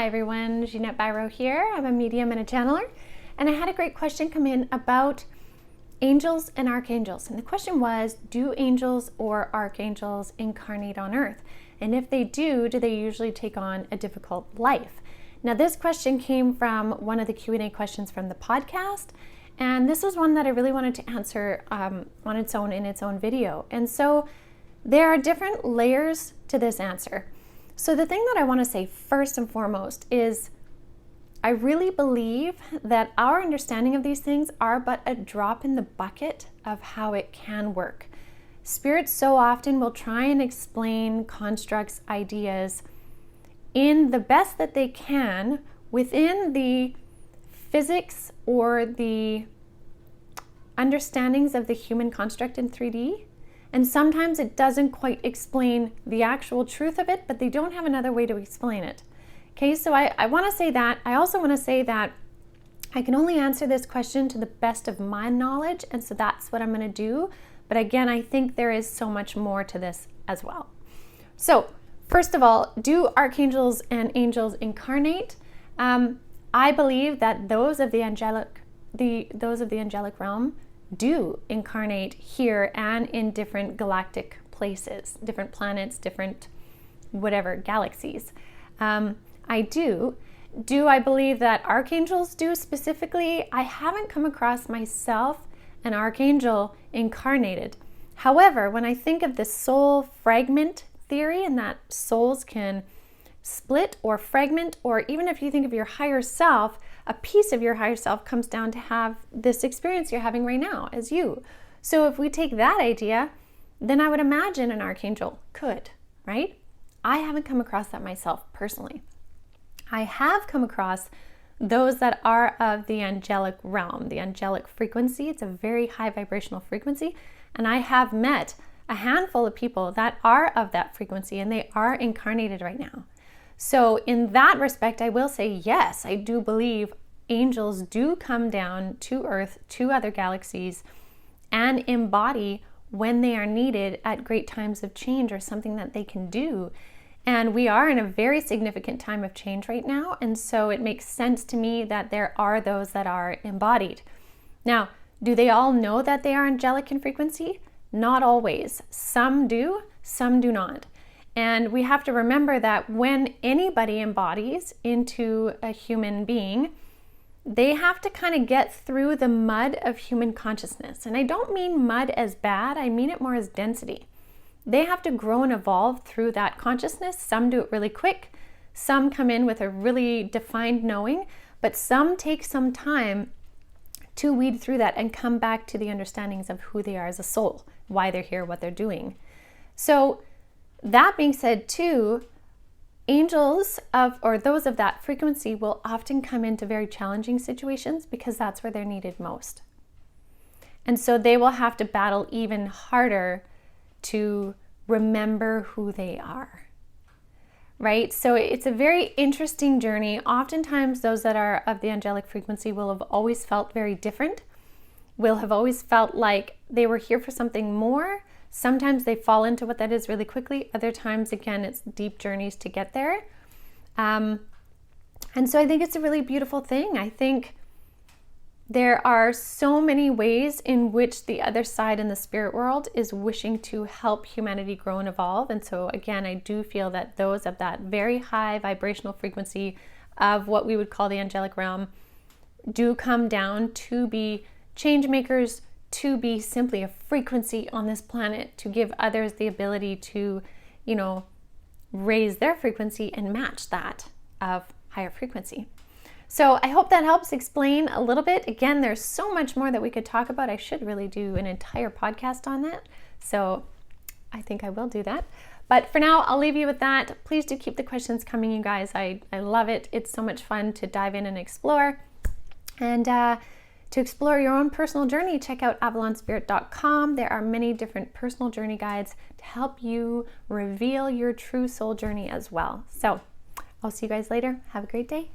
Hi everyone, Ginette Biro here. I'm a medium and a channeler, and I had a great question come in about angels and archangels. And the question was, do angels or archangels incarnate on earth? And if they do they usually take on a difficult life? Now this question came from one of the Q&A questions from the podcast, and this was one that I really wanted to answer on its own in its own video. And so there are different layers to this answer. So the thing that I want to say first and foremost is I really believe that our understanding of these things are but a drop in the bucket of how it can work. Spirits so often will try and explain constructs, ideas in the best that they can within the physics or the understandings of the human construct in 3D. And sometimes it doesn't quite explain the actual truth of it, but they don't have another way to explain it. Okay, so I want to say that. I also want to say that I can only answer this question to the best of my knowledge, and so that's what I'm going to do. But again, I think there is so much more to this as well. So first of all, do archangels and angels incarnate? I believe that those of the angelic realm do incarnate here and in different galactic places, different planets, different whatever galaxies. I do. Do I believe that archangels do specifically? I haven't come across myself an archangel incarnated. However, when I think of the soul fragment theory and that souls can split or fragment, or even if you think of your higher self, a piece of your higher self comes down to have this experience you're having right now as you. So if we take that idea, then I would imagine an archangel could, right? I haven't come across that myself personally. I have come across those that are of the angelic realm, the angelic frequency. It's a very high vibrational frequency. And I have met a handful of people that are of that frequency, and they are incarnated right now. So in that respect, I will say, yes, I do believe angels do come down to Earth, to other galaxies, and embody when they are needed at great times of change or something that they can do. And we are in a very significant time of change right now. And so it makes sense to me that there are those that are embodied. Now, do they all know that they are angelic in frequency? Not always. Some do, some do not. And we have to remember that when anybody embodies into a human being, they have to kind of get through the mud of human consciousness. And I don't mean mud as bad, I mean it more as density. They have to grow and evolve through that consciousness. Some do it really quick. Some come in with a really defined knowing, but some take some time to weed through that and come back to the understandings of who they are as a soul, why they're here, what they're doing. So that being said too, angels or those of that frequency will often come into very challenging situations because that's where they're needed most. And so they will have to battle even harder to remember who they are, right? So it's a very interesting journey. Oftentimes those that are of the angelic frequency will have always felt very different, will have always felt like they were here for something more. Sometimes they fall into what that is really quickly. Other times, again, it's deep journeys to get there. And so I think it's a really beautiful thing. I think there are so many ways in which the other side in the spirit world is wishing to help humanity grow and evolve. And so again, I do feel that those of that very high vibrational frequency of what we would call the angelic realm do come down to be change makers, to be simply a frequency on this planet, to give others the ability to, raise their frequency and match that of higher frequency. So I hope that helps explain a little bit. Again, there's so much more that we could talk about. I should really do an entire podcast on that. So I think I will do that. But for now, I'll leave you with that. Please do keep the questions coming, you guys. I love it. It's so much fun to dive in and explore. And to explore your own personal journey, check out avalonspirit.com. There are many different personal journey guides to help you reveal your true soul journey as well. So I'll see you guys later. Have a great day.